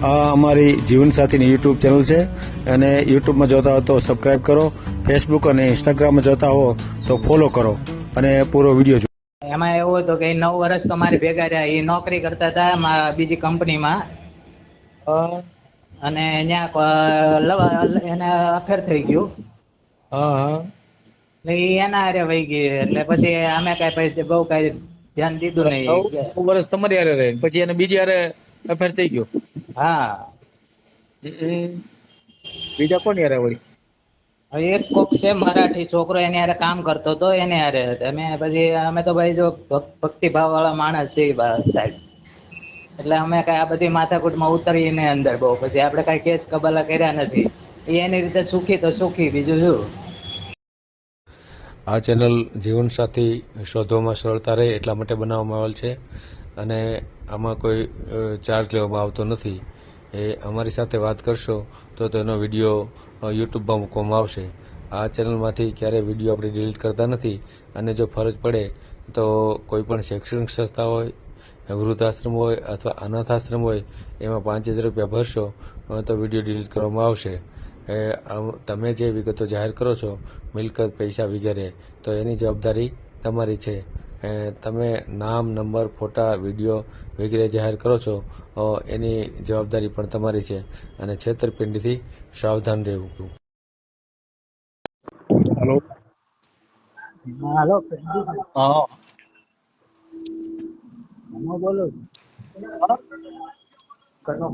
આ અમારી જીવનસાથીની YouTube channel છે અને યુટ્યુબમાં જોતા હો તો સબસ્ક્રાઇબ કરો, ફેસબુક અને ઇન્સ્ટાગ્રામમાં જોતા હો તો ફોલો કરો અને પૂરો વિડીયો જુઓ. એમાં એવું હતું કે 9 વર્ષ તો મારી ભેગા રહ્યા. એ નોકરી કરતા હતા બીજી કંપનીમાં અને ત્યાં એને અફેર થઈ ગયું. એટલે ઈ એના હારે વહી ગઈ. એટલે પછી અમે કઈ બહુ કઈ ધ્યાન દીધું નહીં. 9 વર્ષ તમારી હારે રહે પછી એને બીજી હારે અફેર થઈ ગયો. હા, બીજા કોની હારે વળી? એક કોક છે મરાઠી છોકરો, એની હારે કામ કરતો હતો, એને હારે અમે તો ભાઈ જો ભક્તિભાવ વાળા માણસ છે સાહેબ, એટલે અમે કઈ આ બધી માથાકૂટમાં ઉતરીએ ને અંદર બહુ. પછી આપણે કઈ કેસ કબાલા કર્યા નથી. એ એની રીતે સુખી તો સુખી, બીજું શું. આ ચેનલ જીવનસાથી શોધવામાં સરળતા રહે એટલા માટે બનાવવામાં આવેલ છે અને આમાં કોઈ ચાર્જ લેવામાં આવતો નથી. એ અમારી સાથે વાત કરશો તો તેનો વિડીયો યુટ્યુબમાં મૂકવામાં આવશે. આ ચેનલમાંથી ક્યારેય વિડીયો આપણે ડિલીટ કરતા નથી અને જો ફરજ પડે તો કોઈ પણ શૈક્ષણિક સંસ્થા હોય, વૃદ્ધાશ્રમ હોય અથવા અનાથાશ્રમ હોય એમાં 5000 રૂપિયા ભરશો તો વિડીયો ડિલીટ કરવામાં આવશે. તમે જે વિગતો જાહેર કરો છો, મિલકત, પૈસા વગેરે, તો એની જવાબદારી તમારી છે. તમે નામ, નંબર, ફોટા, વિડીયો વગેરે જાહેર કરો છો એની જવાબદારી પણ તમારી છે અને છેતરપિંડીથી સાવધાન રહેવું. હેલો. હાલો, હા હું બોલું કનો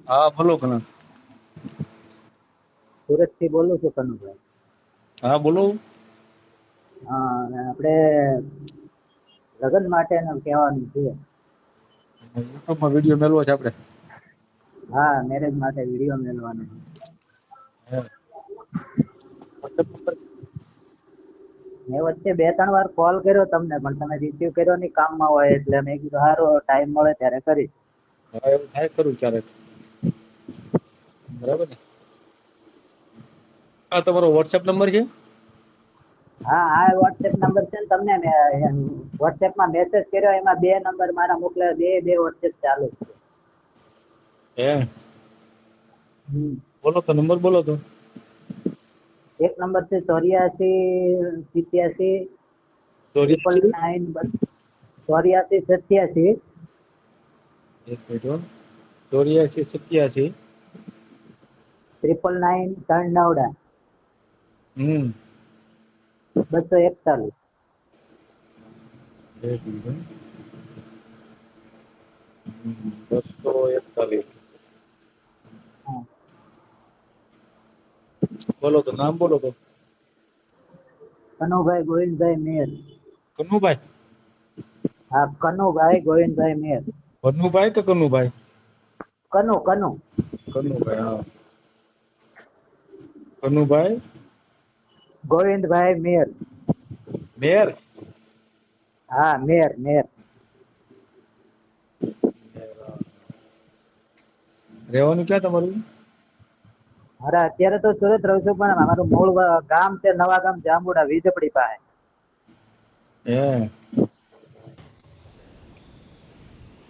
હા બોલો કના. સુરત થી બોલું છું કનુભાઈ. હા બોલો. હા, આપણે લગ્ન માટે કહેવાનું છે. યુટ્યુબમાં વિડીયો મેળવો છે આપણે? હા, મેરેજ માટે વિડીયો મેળવાનો છે. મેં વચ્ચે 2-3 વાર કોલ કર્યો તમને, પણ તમે રિસીવ કર્યો નહીં, કામમાં હોય. એટલે મેં કીધું સારું, ટાઈમ મળે ત્યારે કરીશ. હા, એવું થાય કરું ક્યારેક. બરાબર ને? આ તમારો વોટ્સએપ નંબર છે? હા, આ વોટ્સએપ નંબર છે ને. તમને વોટ્સએપમાં મેસેજ કર્યો, એમાં 2 નંબર મારા મોકલ્યા. બે વોટ્સએપ ચાલુ હે, છે. બોલો તો નંબર બોલો તો. એક નંબર છે 8487 999 8487 એક મિનિટ હો. 8487 999 241. એક મિનિટ હો. 241. બોલો તો, નામ બોલો તો. કનુભાઈ ગોવિંદભાઈ મેર. કનુભાઈ? હા, કનુભાઈ ગોવિંદભાઈ મેર. કનુભાઈ કે કનુભાઈ? કનુ કનુભાઈ, હા. કનુભાઈ ગોવિંદભાઈ મેર. મેર? હા, મેર. રહેવાનું ક્યાં તમારું? અરે અત્યારે તો સુરત રહું છું, પણ અમારું મૂળ ગામ છે નવા ગામ, જાંબુડા, વીજપડી પાસે. હે,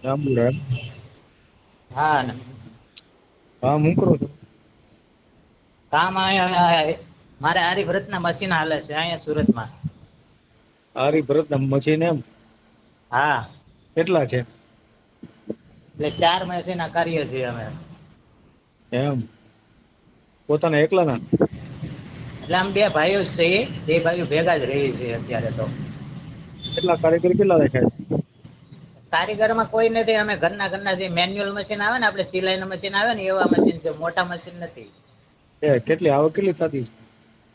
જાંબુડા? હા, હા, હું કરો છો? કામ મારે આર્યભરત ના મશીન હાલે છે અહીંયા સુરતમાં. આર્યભરત ના મશીન? એમ? હા, કેટલા છે? એટલે 4 મશીન કરીએ છીએ અમે. એમ? પોતાના એકલાના? એટલે આમ 2 ભાઈઓ છે, 2 ભાઈઓ ભેગા જ રહી છે અત્યારે તો. કેટલા કારીગર કેટલા રાખ્યા છે? કારીગરમાં કોઈ નથી. અમે ઘરના જે મેન્યુઅલ મશીન આવે ને, આપણે સિલાઈનું મશીન આવે ને, એવા મશીન છે, મોટા મશીન નથી. કેટલી આવક કેટલી થતી છે?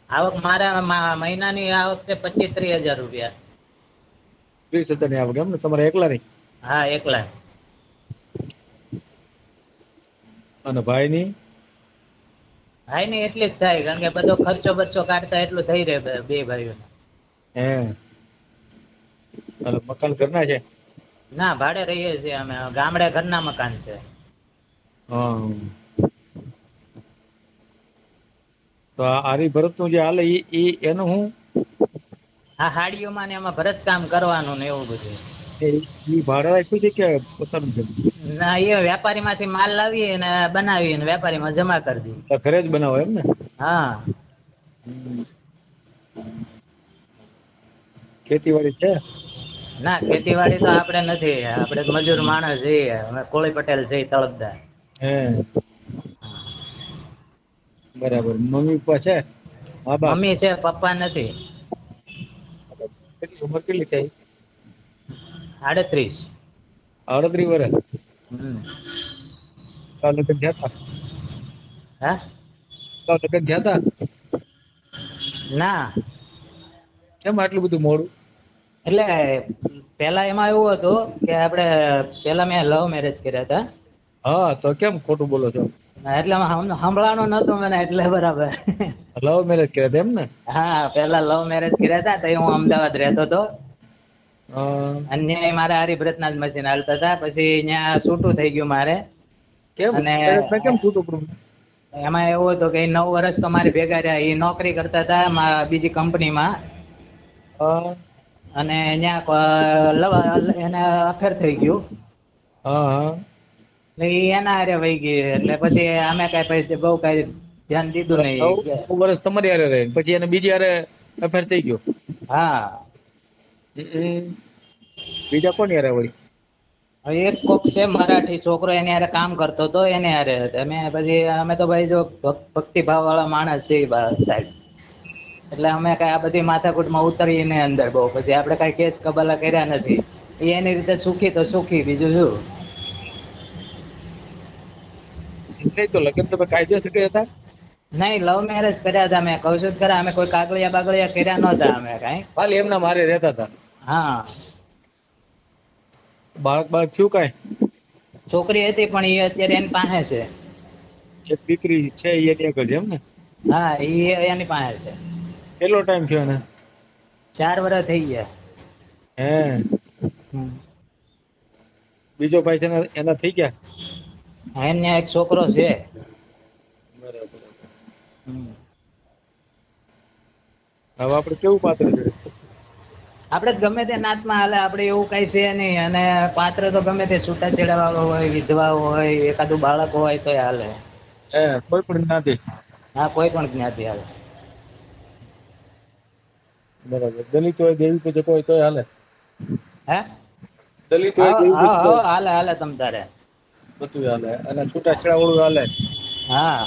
આવક મારા મહિનાની આવક છે 25-30 હજાર રૂપિયા. 30,000 ની આવક એમ ને? તમારે એકલા ની? હા, એકલા. અને ભાઈ ની? ભાઈ ની એટલી જ થાય, કારણ કે બધો ખર્ચો બરચો કાઢતા એટલું થઈ રહે 2 ભાઈઓ. હે, અને મકાન ઘરના છે? ના, ભાડે રહીએ છીએ અમે. ગામડે ઘરના મકાન છે. હા. તો આ આર્યભરત નું જે હાલે એનું હું? હા, હાડીઓમાં ને એમાં ભરત કામ કરવાનું ને એવું બધું. એ ભાડે રાખ્યું છે કે પોતાનું છે? ના એ વેપારીમાંથી માલ લાવી અને બનાવી અને વેપારીમાં જમા કરી દી. તો ઘરે જ બનાવો એમ ને? હા. ખેતીવાડી છે? ના ખેતીવાડી તો આપણે નથી, આપણે મજૂર માણસ છીએ, અમે કોળી પટેલ છે તળપદા. હે બરાબર. મમ્મી પપ્પા છે? હા બાપ. મમ્મી છે, પપ્પા નથી. કેટલી ઉંમર કેટલી થઈ? 38. 38 વર્ષ. હમ. કાલ લગ્ન થયા હતા? હા. કાલ લગ્ન થયા હતા? ના કેમ આટલું બધું મોડું? એટલે પેલા એમાં એવું હતું કે આપણે પેલા મેં લવ મેરેજ કર્યા હતા. હા તો કેમ ખોટું બોલો છો? એટલે સંભળાણું નતું મને, એટલે બરાબર. લવ મેરેજ કર્યા હતા એમ ને? હા પેલા લવ મેરેજ કર્યા હતા, તો હું અમદાવાદ રહેતો હતો. હા. અને ન્યાય મારે હરિભ્રતના જ મશીન હાલતા હતા. પછી ત્યાં છૂટું થઈ ગયું મારે. કેમ અને કેમ છૂટું પડવું? એમાં એવું હતું કે 9 વર્ષ તો મારી ભેગા રહ્યા. એ નોકરી કરતા હતા બીજી કંપનીમાં, હા અને ત્યાં એને અફેર થઈ ગયું. હા હા. એટલે ઈ એના હારે વહી ગઈ. એટલે પછી અમે કઈ બહુ કઈ ધ્યાન દીધું નહીં. 9 વર્ષ તમારી હારે રહી, પછી એને બીજી હારે અફેર થઈ ગયો. હા. બીજા કોની હારે વળી? એક કોક છે મરાઠી છોકરો, એની હારે કામ કરતો હતો, એની હારે અમે તો ભાઈ જો ભક્તિભાવ વાળા માણસ છીએ સાહેબ. એટલે અમે કઈ આ બધી માથાકૂટમાં ઉતરીએ નહીં અંદર બહુ. પછી આપણે કઈ કેસ કબાલા કર્યા નથી. એ એની રીતે સુખી તો સુખી, બીજું શું. નહીં તો લગ્ન તમે કાયદેસર કર્યા હતા? નહીં, લવ મેરેજ કર્યા હતા. મેં કહું છું ખરા, અમે કોઈ કાગળિયા બાગળિયા કર્યા નહોતા અમે કઈ. ખાલી એમના મારે રહેતા હતા? હા. બાળક થયું કાંઈ? છોકરી હતી પણ એ અત્યારે એની પાસે છે. એક દીકરી છે એ એની આગળ છે એમ ને? હા એ એની પાસે છે. કેટલો ટાઈમ થયો એને? 4 વર્ષ થઈ ગયા. હે હમ. બીજો ભાઈ છે એના થઈ ગયા? એને એક છોકરો છે. બરાબર. હમ. હવે આપણે કેવું પાત્ર છે? આપણે ગમે તે નાતમાં હાલે, આપણે એવું કઈ છે નહીં. અને પાત્ર તો ગમે તે છૂટાછેડા વાળો હોય, વિધવા હોય, એકાદું બાળક હોય તોય હાલે. હે કોઈ પણ નથી? હા કોઈ પણ જ્ઞાતિ હાલે. બરાબર. દલિત હોય, દેવી પૂજક હોય તોય હાલે? હે દલિત હોય, દેવી પૂજક હા હોય હાલે હાલે તમ તારે. બધું હાલે. અને છૂટાછેડા વાળું હાલે? હા.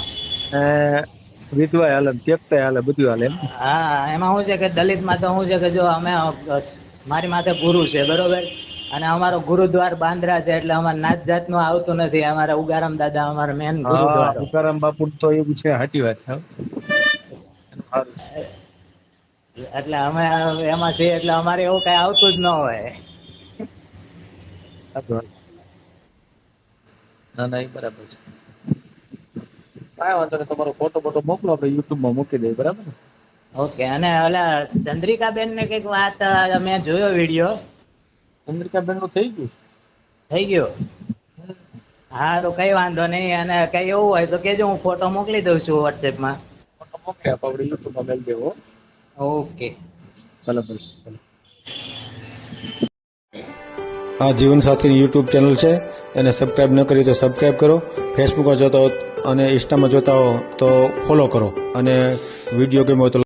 વિધવા હાલે, ત્યક્તા હાલે, બધું હાલે એમ? હા એમાં શું છે કે દલિતમાં તો શું છે કે જો અમે મારી માથે ગુરુ છે બરોબર, અને અમારો ગુરુદ્વાર બાંદ્રા છે. એટલે અમારે નાત જાત નું આવતું નથી. અમારા ઉગારામ દાદા અમારા મેન હા ગુરુદ્વાર. તુકારામ બાપુ તો એવું છે, સાચી વાત છે. સારું. એટલે અમે એમાં છીએ, એટલે અમારે એવું કઈ આવતું જ ન હોય. ના ના એ બરાબર છે. કાંઈ વાંધો નહીં, તમારો ફોટો મોકલો, આપણે યુટ્યુબમાં મૂકી દઈએ. બરાબર ને? ઓકે. અને ઓલા ચંદ્રિકાબેન ને કઈક વાત મેં જોયો વિડીયો. ચંદ્રિકાબેન નું થઈ ગયું? થઈ ગયો? હારું કઈ વાંધો નહીં. અને કઈ એવું હોય તો કેજો, હું ફોટો મોકલી દઉં છું વોટ્સએપમાં. ફોટો મોકલી આપો, આપણે યુટ્યુબમાં મેળ દેવો. ઓકે. બરાબર. આ જીવનસાથી યુટ્યુબ ચેનલ છે, એને સબસ્ક્રાઈબ ન કરી તો સબસ્ક્રાઈબ કરો. ફેસબુકમાં જોતા હો અને ઇન્સ્ટામાં જોતા હો તો ફોલો કરો. અને વિડીયો ગમ્યો હોય તો